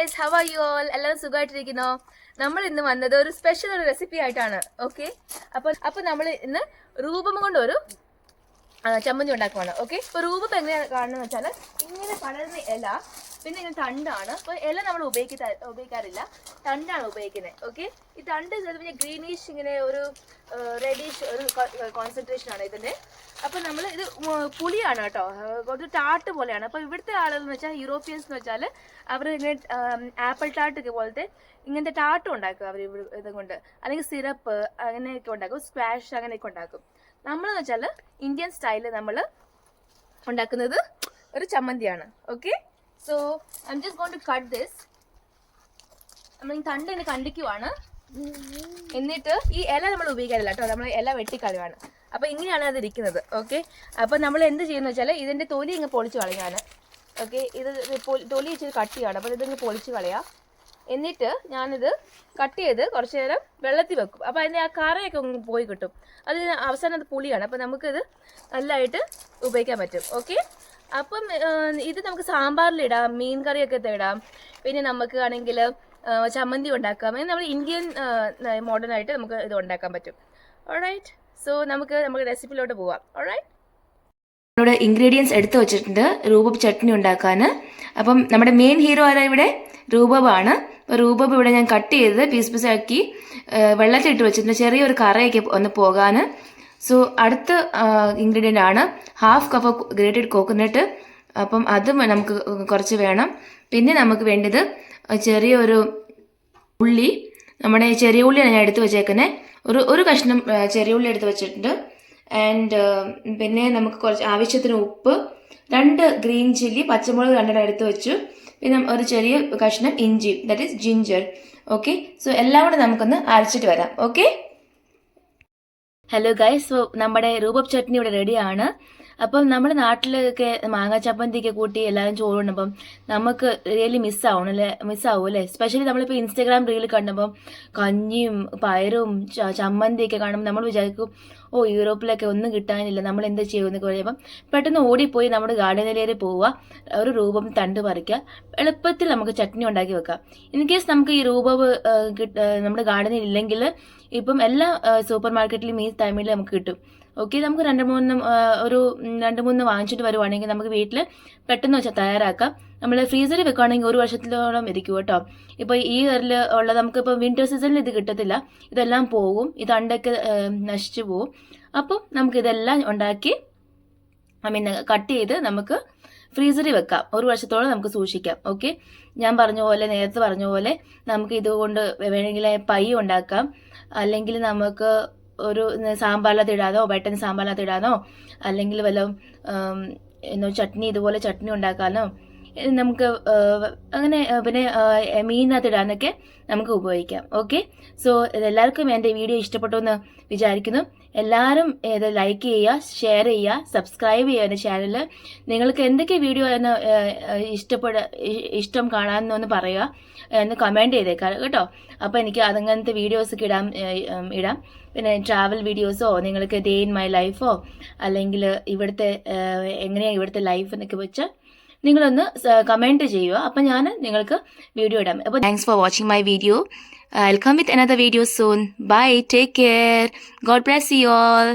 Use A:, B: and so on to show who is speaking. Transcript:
A: guys, how are you all? എല്ലാവരും സുഖമായിട്ടിരിക്കുന്നോ? നമ്മൾ ഇന്ന് വന്നത് ഒരു സ്പെഷ്യൽ ഒരു റെസിപ്പി ആയിട്ടാണ്. ഓക്കെ, അപ്പോൾ നമ്മൾ ഇന്ന് രൂപം കൊണ്ടൊരു ചമ്മന്തി ഉണ്ടാക്കുവാണ്. ഓക്കെ, ഇപ്പോൾ രൂപം എങ്ങനെയാണ് കാണുന്നത് വെച്ചാൽ ഇങ്ങനെ പടരുന്ന ഇല, പിന്നെ ഇങ്ങനെ തണ്ടാണ്. അപ്പോൾ ഇല നമ്മൾ ഉപയോഗിക്കാറില്ല, തണ്ടാണ് ഉപയോഗിക്കുന്നത്. ഓക്കെ, ഈ തണ്ട് പിന്നെ ഗ്രീനിഷ് ഇങ്ങനെ ഒരു റെഡിഷ് ഒരു കോൺസെൻട്രേഷൻ ആണ് ഇതിൻ്റെ. അപ്പോൾ നമ്മൾ ഇത് പുളിയാണ് കേട്ടോ, ഒരു ടാട്ട് പോലെയാണ്. അപ്പോൾ ഇവിടുത്തെ ആളുകളെന്ന് വെച്ചാൽ യൂറോപ്യൻസ് എന്ന് വെച്ചാൽ അവർ ഇങ്ങനെ ആപ്പിൾ ടാട്ട് പോലത്തെ ഇങ്ങനത്തെ ടാട്ടും ഉണ്ടാക്കും അവർ ഇത് കൊണ്ട്, അല്ലെങ്കിൽ സിറപ്പ് അങ്ങനെയൊക്കെ ഉണ്ടാക്കും, സ്ക്വാഷ് അങ്ങനെയൊക്കെ ഉണ്ടാക്കും. നമ്മളെന്ന് വെച്ചാൽ ഇന്ത്യൻ സ്റ്റൈലിൽ നമ്മൾ ഉണ്ടാക്കുന്നത് ഒരു ചമ്മന്തിയാണ്. Okay, so I am just going to cut this. നമ്മൾ ഈ തണ്ട് ഇങ്ങനെ കണ്ടിക്കുവാണ്. എന്നിട്ട് ഈ ഇല നമ്മൾ ഉപയോഗിക്കാറില്ല കേട്ടോ, നമ്മൾ ഇല വെട്ടിക്കളയാണ്. അപ്പോൾ ഇങ്ങനെയാണ് അത് ഇരിക്കുന്നത്. ഓക്കെ, അപ്പോൾ നമ്മൾ എന്ത് ചെയ്യുന്ന വെച്ചാൽ ഇതിൻ്റെ തൊലി ഇങ്ങ് പൊളിച്ച് കളയാൻ. ഓക്കെ, ഇത് തൊലി ഇച്ചിരി കട്ടിയാണ്, അപ്പോൾ ഇതിങ്ങ് പൊളിച്ച് കളയാം. എന്നിട്ട് ഞാനിത് കട്ട് ചെയ്ത് കുറച്ച് നേരം വെള്ളത്തിൽ വെക്കും. അപ്പോൾ അതിൻ്റെ ആ കറയൊക്കെ ഒന്ന് പോയി കിട്ടും. അത് അവസാനം അത് പുളിയാണ്, അപ്പോൾ നമുക്കിത് നല്ലതായിട്ട് ഉപയോഗിക്കാൻ പറ്റും. ഓക്കെ, അപ്പം ഇത് നമുക്ക് സാമ്പാറിലിടാം, മീൻ കറിയൊക്കെ ഇടാം, പിന്നെ നമുക്ക് ആണെങ്കിൽ ചമ്മന്തി ഉണ്ടാക്കാം. നമ്മൾ ഇന്ത്യൻ മോഡേൺ ആയിട്ട് നമുക്ക് ഇത് ഉണ്ടാക്കാൻ പറ്റും. ഓൾറൈറ്റ്, സോ നമുക്ക് റെസിപ്പിയിലോട്ട് പോവാം. ഓൾറൈറ്റ്,
B: നമ്മുടെ ഇൻഗ്രീഡിയൻസ് എടുത്തു വെച്ചിട്ടുണ്ട് രൂപബ് ചട്നി ഉണ്ടാക്കാൻ. അപ്പം നമ്മുടെ മെയിൻ ഹീറോ ആരാ ഇവിടെ? രൂപബാണ്. അപ്പോൾ രൂപബ് ഇവിടെ ഞാൻ കട്ട് ചെയ്ത് പീസ് പീസാക്കി വെള്ളത്തിൽ ഇട്ട് വെച്ചിട്ടുണ്ട്, ചെറിയൊരു കറയൊക്കെ ഒന്ന് പോകാൻ. സോ അടുത്ത ഇൻഗ്രീഡിയൻ്റ് ആണ് ഹാഫ് കപ്പ് ഗ്രേറ്റഡ് കോക്കനട്ട്. അപ്പം അതും നമുക്ക് കുറച്ച് വേണം. പിന്നെ നമുക്ക് വേണ്ടത് ചെറിയൊരു ഉള്ളി, നമ്മുടെ ചെറിയ ഉള്ളിയാണ് ഞാൻ എടുത്ത് വെച്ചേക്കുന്നത്. ഒരു കഷ്ണം ചെറിയ ഉള്ളി എടുത്ത് വെച്ചിട്ടുണ്ട്. ആൻഡ് പിന്നെ നമുക്ക് കുറച്ച് ആവശ്യത്തിന് ഉപ്പ്, 2 ഗ്രീൻ ചില്ലി, പച്ചമുളക് 2 എടുത്ത് വെച്ചു. പിന്നെ ഒരു ചെറിയ കഷ്ണം ഇഞ്ചി, that is ginger. Okay, so എല്ലാം കൂടെ നമുക്കൊന്ന് അരച്ചിട്ട് വരാം. ഓക്കെ, ഹലോ ഗൈസ്, സോ നമ്മുടെ രൂപബ് ചട്നി ഇവിടെ റെഡിയാണ്. അപ്പം നമ്മുടെ നാട്ടിലൊക്കെ മാങ്ങ ചമ്മന്തിയൊക്കെ കൂട്ടി എല്ലാവരും ചോറുണ്ടപ്പം നമുക്ക് റിയലി മിസ്സാവും അല്ലേ? സ്പെഷ്യലി നമ്മളിപ്പോൾ ഇൻസ്റ്റാഗ്രാം റീൽ കണ്ടപ്പം കഞ്ഞിയും പയറും ചമ്മന്തിയൊക്കെ കാണുമ്പോൾ നമ്മൾ വിചാരിക്കും, ഓ യൂറോപ്പിലൊക്കെ ഒന്നും കിട്ടാനില്ല, നമ്മൾ എന്താ ചെയ്യുമെന്നൊക്കെ പറയുമ്പം പെട്ടെന്ന് ഓടിപ്പോയി നമ്മുടെ ഗാർഡനിലേറി പോവുക, ഒരു രൂപം തണ്ട് പറിക്കുക, എളുപ്പത്തിൽ നമുക്ക് ചട്നി ഉണ്ടാക്കി വെക്കാം. ഇൻ കേസ് നമുക്ക് ഈ രൂപം നമ്മുടെ ഗാർഡനിൽ ഇല്ലെങ്കിൽ ഇപ്പം എല്ലാ സൂപ്പർ മാർക്കറ്റിലും ഈ ടൈമിൽ നമുക്ക് കിട്ടും. ഓക്കെ, നമുക്ക് 2-3 വാങ്ങിച്ചിട്ട് വരുവാണെങ്കിൽ നമുക്ക് വീട്ടിൽ പെട്ടെന്ന് വെച്ചാൽ തയ്യാറാക്കാം. നമ്മൾ ഫ്രീസറിൽ വെക്കുകയാണെങ്കിൽ 1 വർഷത്തോളം ഇരിക്കും കേട്ടോ. ഇപ്പോൾ ഈ ഇയറിൽ ഉള്ള നമുക്കിപ്പോൾ വിൻ്റർ സീസണിൽ ഇത് കിട്ടത്തില്ല, ഇതെല്ലാം പോകും, ഈ തണ്ടൊക്കെ നശിച്ചു പോകും. അപ്പം നമുക്കിതെല്ലാം ഉണ്ടാക്കി കട്ട് ചെയ്ത് നമുക്ക് ഫ്രീസറിൽ വെക്കാം, 1 വർഷത്തോളം നമുക്ക് സൂക്ഷിക്കാം. ഓക്കെ, ഞാൻ നേരത്തെ പറഞ്ഞ പോലെ നമുക്ക് ഇതുകൊണ്ട് വേണമെങ്കിൽ പൈ ഉണ്ടാക്കാം, അല്ലെങ്കിൽ നമുക്ക് ഒരു സാമ്പാറിനകത്ത് ഇടാനോ, പെട്ടെന്ന് സാമ്പാറിനകത്ത് ഇടാനോ, അല്ലെങ്കിൽ വല്ല ചട്നി ഇതുപോലെ ചട്നി ഉണ്ടാക്കാനോ നമുക്ക് അങ്ങനെ, പിന്നെ മീനിനകത്ത് ഇടാനൊക്കെ നമുക്ക് ഉപയോഗിക്കാം. ഓക്കെ, സോ എല്ലാവർക്കും എൻ്റെ വീഡിയോ ഇഷ്ടപ്പെട്ടു എന്ന് വിചാരിക്കുന്നു. എല്ലാവരും ഇത് ലൈക്ക് ചെയ്യുക, ഷെയർ ചെയ്യുക, സബ്സ്ക്രൈബ് ചെയ്യുക എൻ്റെ ചാനൽ. നിങ്ങൾക്ക് എന്തൊക്കെ വീഡിയോ ഇഷ്ടം കാണാമെന്നൊന്ന് പറയുക, എന്ന് കമൻറ്റ് ചെയ്തേക്കാം കേട്ടോ. അപ്പോൾ എനിക്ക് അതങ്ങനത്തെ വീഡിയോസൊക്കെ ഇടാം. പിന്നെ ട്രാവൽ വീഡിയോസോ, നിങ്ങൾക്ക് ഡേ ഇൻ മൈ ലൈഫോ, അല്ലെങ്കിൽ എങ്ങനെയാണ് ഇവിടുത്തെ ലൈഫ് എന്നൊക്കെ വെച്ച് നിങ്ങളൊന്ന് കമൻറ്റ് ചെയ്യുക. അപ്പം ഞാൻ നിങ്ങൾക്ക് വീഡിയോ ഇടാം. അപ്പോൾ thanks for watching my video. I'll come with another video soon. Bye. Take care. God bless you all.